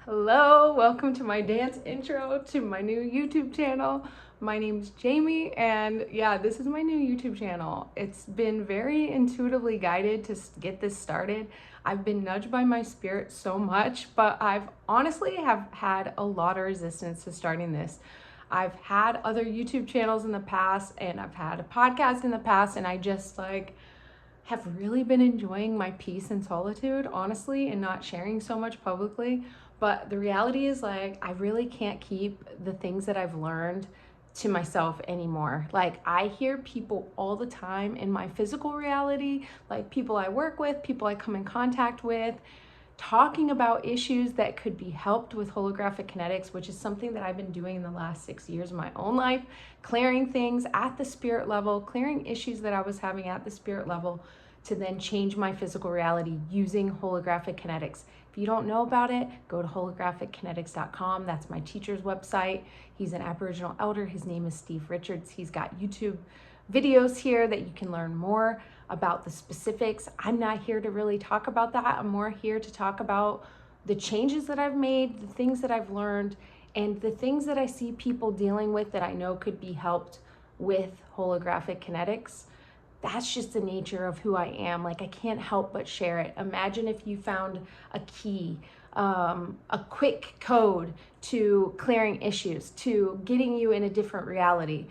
Hello, welcome to my dance intro to my new YouTube channel. My name's Jamie, and yeah, this is my new YouTube channel. It's been very intuitively guided to get this started. I've been nudged by my spirit so much, but I've honestly have had a lot of resistance to starting this. I've had other YouTube channels in the past, and I've had a podcast in the past, and I just have really been enjoying my peace and solitude, honestly, and not sharing so much publicly. But the reality is, I really can't keep the things that I've learned to myself anymore. Like, I hear people all the time in my physical reality, like people I work with, people I come in contact with, talking about issues that could be helped with holographic kinetics, which is something that I've been doing in the last 6 years of my own life, clearing things at the spirit level, clearing issues that I was having at the spirit level to then change my physical reality using holographic kinetics. If you don't know about it, go to holographickinetics.com. That's my teacher's website. He's an Aboriginal elder. His name is Steve Richards. He's got YouTube videos here that you can learn more about the specifics. I'm not here to really talk about that. I'm more here to talk about the changes that I've made, the things that I've learned, and the things that I see people dealing with that I know could be helped with holographic kinetics. That's just the nature of who I am. Like, I can't help but share it. Imagine if you found a key, a quick code to clearing issues, to getting you in a different reality.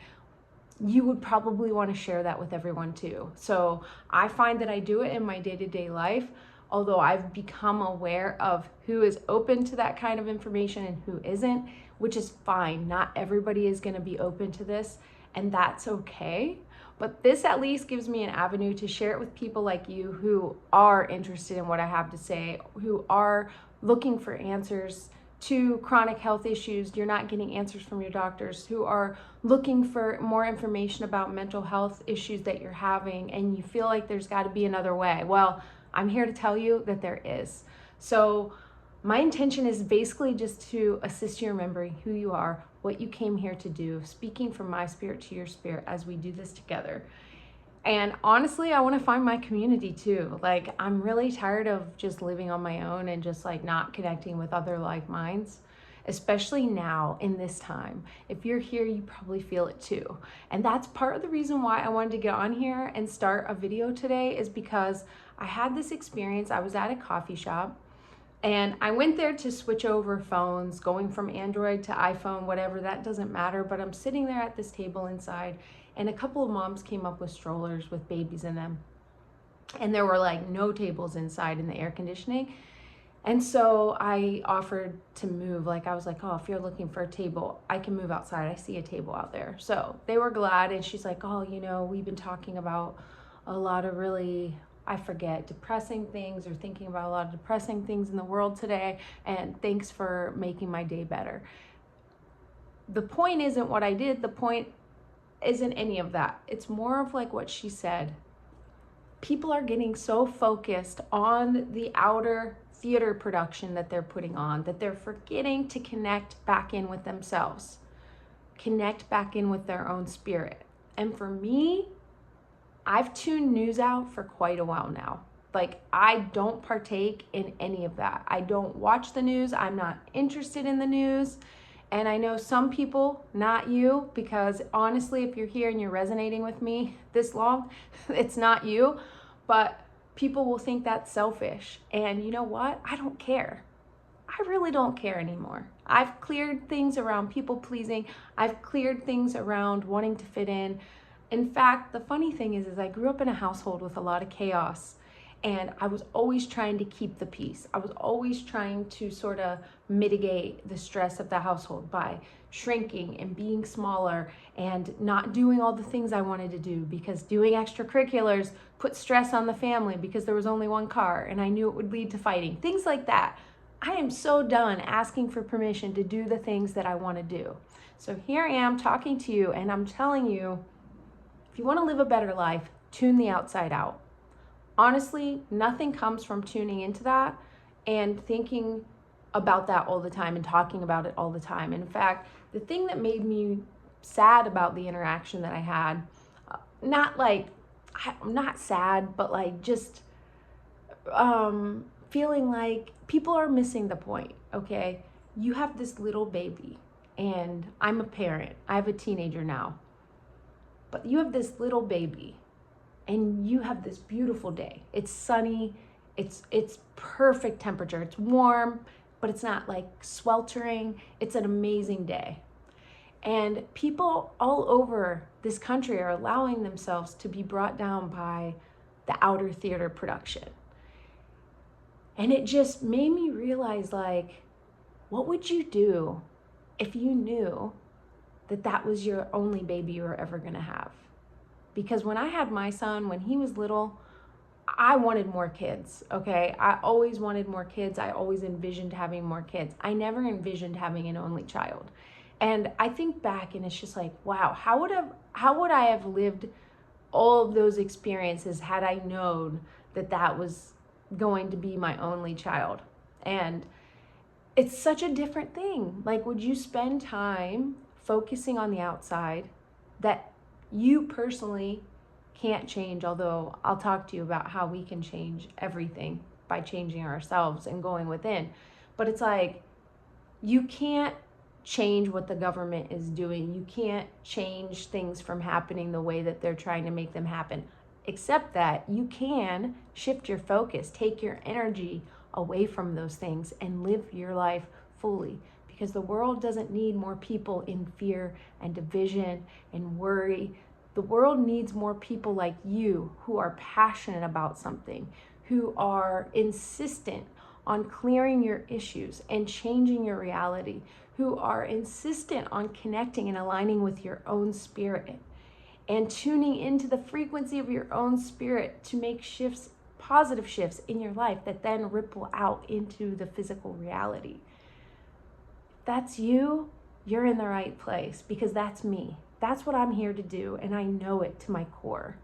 You would probably want to share that with everyone too. So I find that I do it in my day-to-day life, although I've become aware of who is open to that kind of information and who isn't, which is fine. Not everybody is going to be open to this, and that's okay. But this at least gives me an avenue to share it with people like you who are interested in what I have to say, who are looking for answers to chronic health issues. You're not getting answers from your doctors, who are looking for more information about mental health issues that you're having, and you feel like there's got to be another way. Well, I'm here to tell you that there is. So my intention is basically just to assist you remembering who you are, what you came here to do, speaking from my spirit to your spirit as we do this together. And honestly, I want to find my community too. Like, I'm really tired of just living on my own and just not connecting with other like minds, especially now in this time. If you're here, you probably feel it too. And that's part of the reason why I wanted to get on here and start a video today, is because I had this experience. I was at a coffee shop, and I went there to switch over phones, going from Android to iPhone, whatever, that doesn't matter. But I'm sitting there at this table inside, and a couple of moms came up with strollers with babies in them. And there were no tables inside in the air conditioning. And so I offered to move. I was like, oh, if you're looking for a table, I can move outside. I see a table out there. So they were glad. And she's like, oh, we've been talking about a lot of really, I forget, depressing things, or thinking about a lot of depressing things in the world today. And thanks for making my day better. The point isn't what I did. The point isn't any of that. It's more of what she said. People are getting so focused on the outer theater production that they're putting on that they're forgetting to connect back in with themselves, connect back in with their own spirit. And for me, I've tuned news out for quite a while now. I don't partake in any of that. I don't watch the news. I'm not interested in the news. And I know some people, not you, because honestly, if you're here and you're resonating with me this long, it's not you, but people will think that's selfish. And you know what? I don't care. I really don't care anymore. I've cleared things around people pleasing. I've cleared things around wanting to fit in. In fact, the funny thing is I grew up in a household with a lot of chaos. And I was always trying to keep the peace. I was always trying to sort of mitigate the stress of the household by shrinking and being smaller and not doing all the things I wanted to do, because doing extracurriculars put stress on the family because there was only one car and I knew it would lead to fighting. Things like that. I am so done asking for permission to do the things that I want to do. So here I am talking to you, and I'm telling you, if you want to live a better life, tune the outside out. Honestly, nothing comes from tuning into that and thinking about that all the time and talking about it all the time. In fact, the thing that made me sad about the interaction that I had, I'm not sad, but just feeling like people are missing the point, okay? You have this little baby, and I'm a parent. I have a teenager now. But you have this little baby, and you have this beautiful day. It's sunny, it's perfect temperature. It's warm, but it's not like sweltering. It's an amazing day. And people all over this country are allowing themselves to be brought down by the outer theater production. And it just made me realize, like, what would you do if you knew that that was your only baby you were ever gonna have? Because when I had my son, when he was little, I wanted more kids, okay? I always wanted more kids. I always envisioned having more kids. I never envisioned having an only child. And I think back and it's just like, wow, how would I have lived all of those experiences had I known that that was going to be my only child? And it's such a different thing. Like, would you spend time focusing on the outside that you personally can't change? Although I'll talk to you about how we can change everything by changing ourselves and going within. But it's like, you can't change what the government is doing. You can't change things from happening the way that they're trying to make them happen, except that you can shift your focus, take your energy away from those things and live your life fully, because the world doesn't need more people in fear and division and worry. The world needs more people like you who are passionate about something, who are insistent on clearing your issues and changing your reality, who are insistent on connecting and aligning with your own spirit and tuning into the frequency of your own spirit to make shifts, positive shifts in your life that then ripple out into the physical reality. If that's you, you're in the right place, because that's me. That's what I'm here to do, and I know it to my core.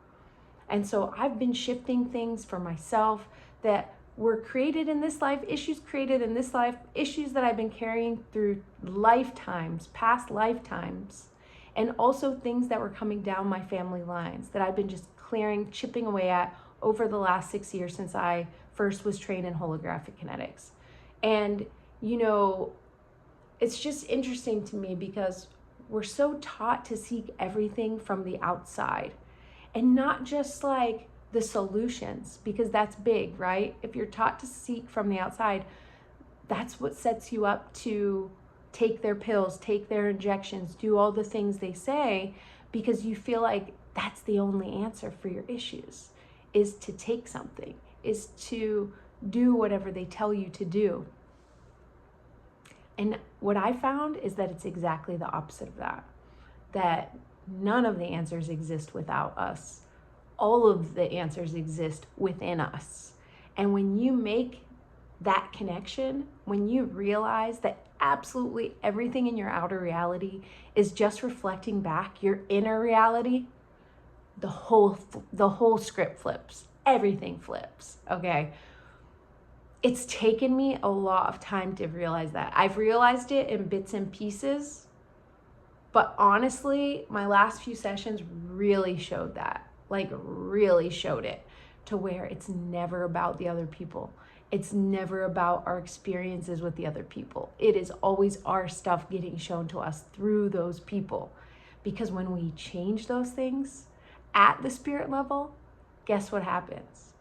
And so I've been shifting things for myself that were created in this life, issues created in this life, issues that I've been carrying through lifetimes, past lifetimes, and also things that were coming down my family lines that I've been just clearing, chipping away at over the last 6 years since I first was trained in holographic kinetics. And, you know, it's just interesting to me because we're so taught to seek everything from the outside and not just like the solutions, because that's big, right? If you're taught to seek from the outside, that's what sets you up to take their pills, take their injections, do all the things they say, because you feel like that's the only answer for your issues, is to take something, is to do whatever they tell you to do. And what I found is that it's exactly the opposite of that, that none of the answers exist without us. All of the answers exist within us. And when you make that connection, when you realize that absolutely everything in your outer reality is just reflecting back your inner reality, the whole script flips. Everything flips, okay? It's taken me a lot of time to realize that. I've realized it in bits and pieces, but honestly, my last few sessions really showed that. Like, really showed it, to where it's never about the other people. It's never about our experiences with the other people. It is always our stuff getting shown to us through those people. Because when we change those things at the spirit level, guess what happens?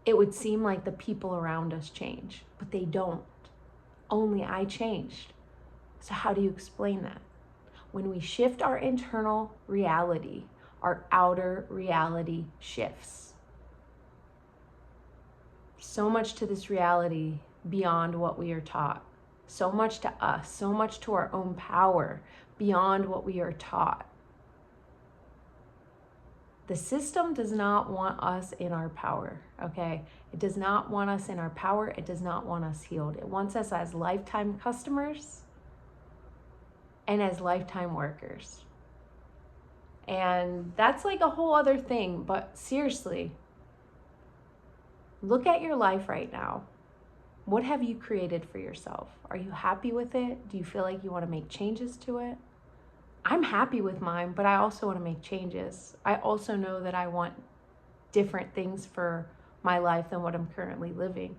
It would seem like the people around us change, but they don't. Only I changed. So how do you explain that? When we shift our internal reality, our outer reality shifts. So much to this reality beyond what we are taught. So much to us, so much to our own power beyond what we are taught. The system does not want us in our power, okay? It does not want us in our power. It does not want us healed. It wants us as lifetime customers and as lifetime workers. And that's like a whole other thing, but seriously, look at your life right now. What have you created for yourself? Are you happy with it? Do you feel like you want to make changes to it? I'm happy with mine, but I also want to make changes. I also know that I want different things for my life than what I'm currently living.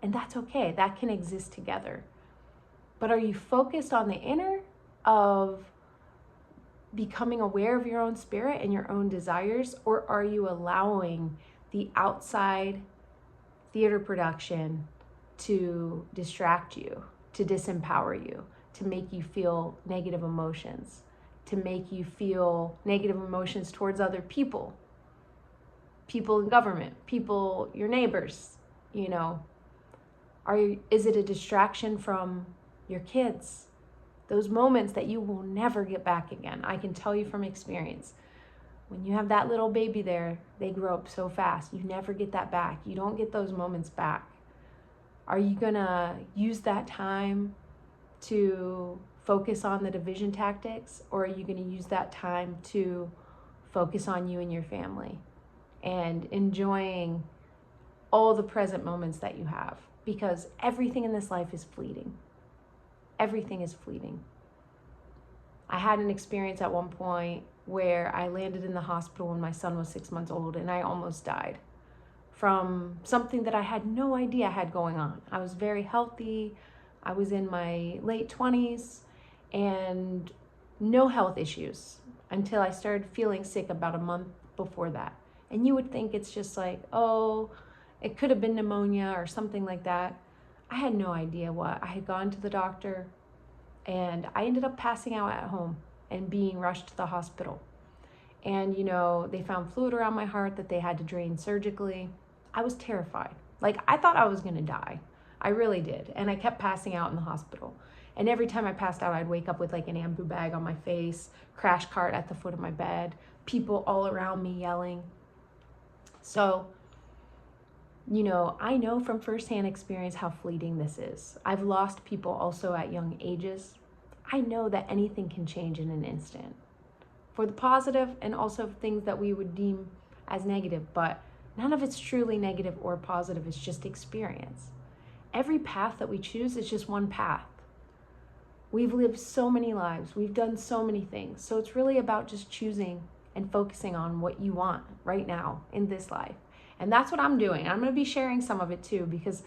And that's okay. That can exist together. But are you focused on the inner of becoming aware of your own spirit and your own desires, or are you allowing the outside theater production to distract you, to disempower you, to make you feel negative emotions, to make you feel negative emotions towards other people in government, people, your neighbors, you know? Is it a distraction from your kids? Those moments that you will never get back again. I can tell you from experience. When you have that little baby there, they grow up so fast. You never get that back. You don't get those moments back. Are you gonna use that time to focus on the division tactics, or are you gonna use that time to focus on you and your family and enjoying all the present moments that you have? Because everything in this life is fleeting. Everything is fleeting. I had an experience at one point where I landed in the hospital when my son was 6 months old, and I almost died from something that I had no idea I had going on. I was very healthy. I was in my late 20s and no health issues until I started feeling sick about a month before that. And you would think it's just like, oh, it could have been pneumonia or something like that. I had no idea what. I had gone to the doctor and I ended up passing out at home and being rushed to the hospital. And, you know, they found fluid around my heart that they had to drain surgically. I was terrified. Like, I thought I was gonna die. I really did. And I kept passing out in the hospital. And every time I passed out, I'd wake up with like an ambu bag on my face, crash cart at the foot of my bed, people all around me yelling. So, you know, I know from firsthand experience how fleeting this is. I've lost people also at young ages. I know that anything can change in an instant for the positive, and also things that we would deem as negative, but none of it's truly negative or positive. It's just experience. Every path that we choose is just one path. We've lived so many lives. We've done so many things. So it's really about just choosing and focusing on what you want right now in this life. And that's what I'm doing. I'm going to be sharing some of it too, because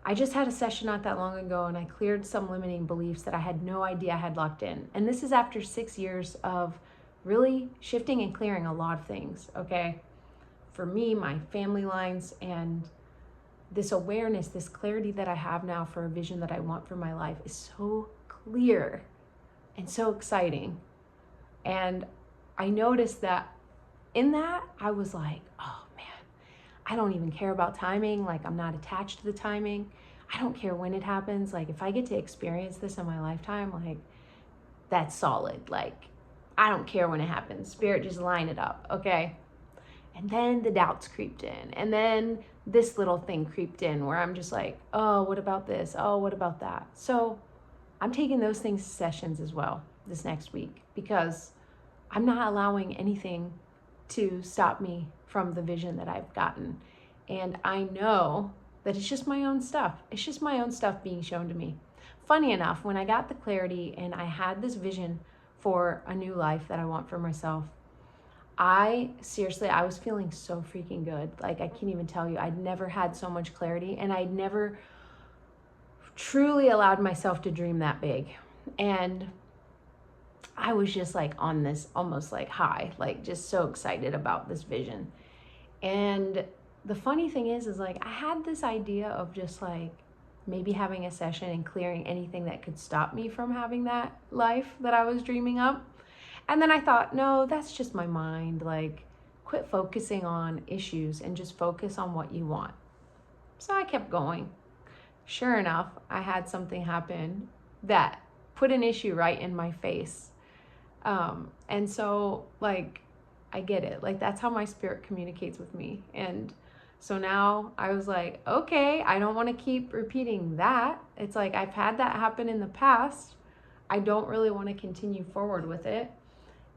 I just had a session not that long ago and I cleared some limiting beliefs that I had no idea I had locked in. And this is after 6 years of really shifting and clearing a lot of things, okay? For me, my family lines, and this awareness, this clarity that I have now for a vision that I want for my life is so clear and so exciting. And I noticed that in that, I was like, oh man, I don't even care about timing. Like, I'm not attached to the timing. I don't care when it happens. Like, if I get to experience this in my lifetime, like, that's solid. Like, I don't care when it happens. Spirit, just line it up, okay? And then the doubts creeped in. And then this little thing creeped in where I'm just like, oh, what about this? Oh, what about that? So I'm taking those things to sessions as well this next week, because I'm not allowing anything to stop me from the vision that I've gotten. And I know that it's just my own stuff. It's just my own stuff being shown to me. Funny enough, when I got the clarity and I had this vision for a new life that I want for myself, I was feeling so freaking good. Like, I can't even tell you. I'd never had so much clarity, and I'd never truly allowed myself to dream that big. And I was just like on this almost like high, like just so excited about this vision. And the funny thing is like, I had this idea of just like maybe having a session and clearing anything that could stop me from having that life that I was dreaming up. And then I thought, no, that's just my mind. Like, quit focusing on issues and just focus on what you want. So I kept going. Sure enough, I had something happen that put an issue right in my face. And so, like, I get it. Like, that's how my spirit communicates with me. And so now I was like, okay, I don't want to keep repeating that. It's like, I've had that happen in the past. I don't really want to continue forward with it.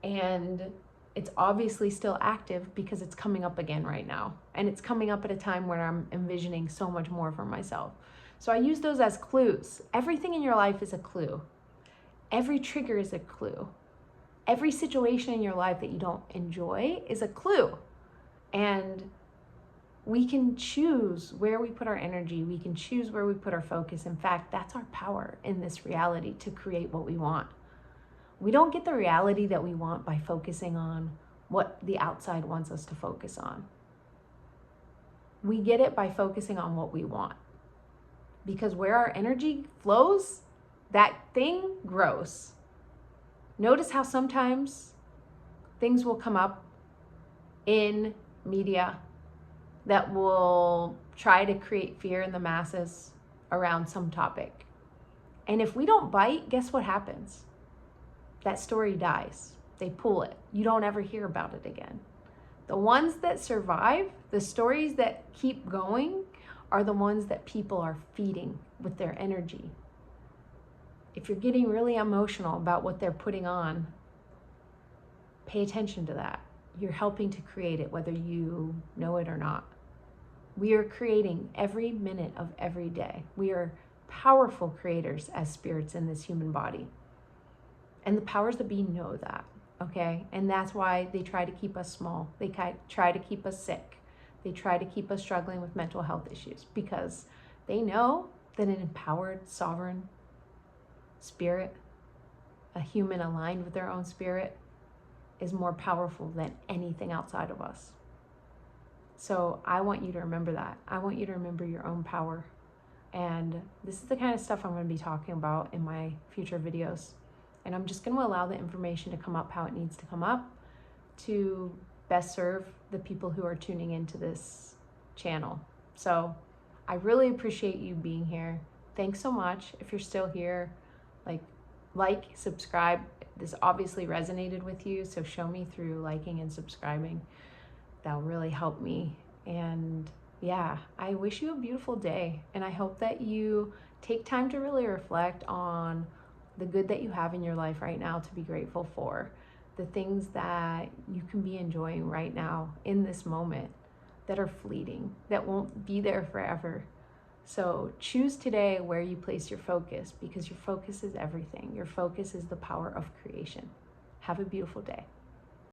And it's obviously still active because it's coming up again right now. And it's coming up at a time where I'm envisioning so much more for myself. So I use those as clues. Everything in your life is a clue. Every trigger is a clue. Every situation in your life that you don't enjoy is a clue. And We can choose where we put our energy. We can choose where we put our focus. In fact, that's our power in this reality to create what we want. We don't get the reality that we want by focusing on what the outside wants us to focus on. We get it by focusing on what we want. Because where our energy flows, that thing grows. Notice how sometimes things will come up in media that will try to create fear in the masses around some topic. And if we don't bite, guess what happens? That story dies. They pull it. You don't ever hear about it again. The ones that survive, the stories that keep going, are the ones that people are feeding with their energy. If you're getting really emotional about what they're putting on, pay attention to that. You're helping to create it, whether you know it or not. We are creating every minute of every day. We are powerful creators as spirits in this human body. And the powers that be know that, okay? And that's why they try to keep us small. They try to keep us sick. They try to keep us struggling with mental health issues because they know that an empowered, sovereign spirit, a human aligned with their own spirit, is more powerful than anything outside of us. So I want you to remember that. I want you to remember your own power. And this is the kind of stuff I'm going to be talking about in my future videos. And I'm just going to allow the information to come up how it needs to come up to best serve the people who are tuning into this channel. So I really appreciate you being here. Thanks so much. If you're still here, like, subscribe. This obviously resonated with you, so show me through liking and subscribing. That'll really help me. And yeah, I wish you a beautiful day. And I hope that you take time to really reflect on the good that you have in your life right now to be grateful for. The things that you can be enjoying right now in this moment that are fleeting, that won't be there forever. So choose today where you place your focus, because your focus is everything. Your focus is the power of creation. Have a beautiful day.